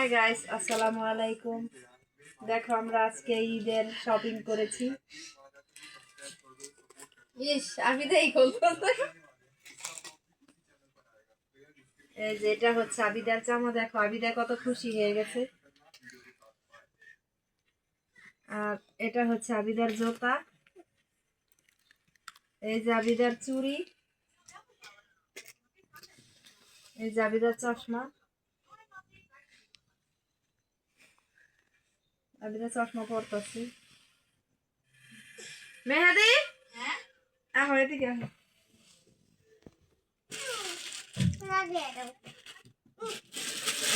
Hi guys, আসসালামু আলাইকুম। দেখো আমরা আজকে ঈদের শপিং করেছি। ইস আমি তো এই এই যে এটা হচ্ছে আবিদার জামা। দেখো আবিদা কত খুশি হয়ে গেছে। আর এটা হচ্ছে আবিদার জুতা। এই যে আবিদার চুড়ি। এই যে আবিদার চশমা। আবিদার চশমা পরতেছি। মেহাদি আহ এদিকে আহ।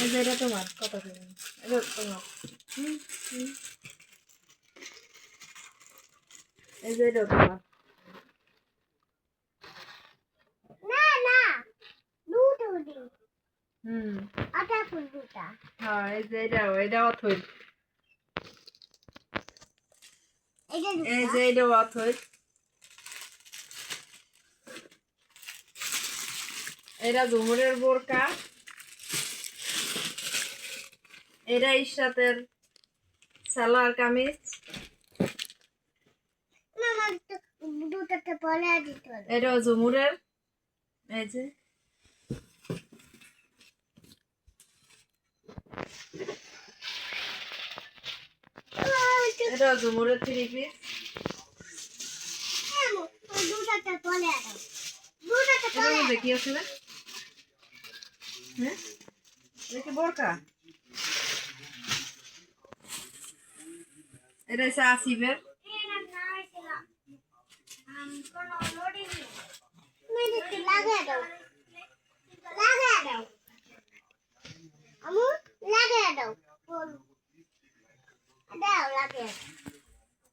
এই যে এটা তোমার কত করে? এটা তোমার। এই যে এটা তোমার। হ্যাঁ এই যে এটা অথই। এই যে এটা অথই। এটা ঝুমুরের বোরকা। এটা ইশরাতের সালোয়ার কামিজ। এটা ঝুমুরের। এই যে এটা ঝুমুরের থ্রি পিস। দেখি আছে না? হ্যাঁ দেখি বোরকা। এটা হচ্ছে আসিফের।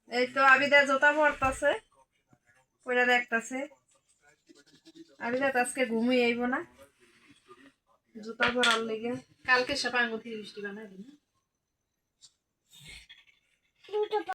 এই তো আবিদা জুতা পরতাছে, পরে দেখতাছে। আবিদা তো আজকে ঘুমিয়ে আইব না, জুতা পরার লেগে। কালকে সব আঙ্গুঠি বৃষ্টি বানাই দিন।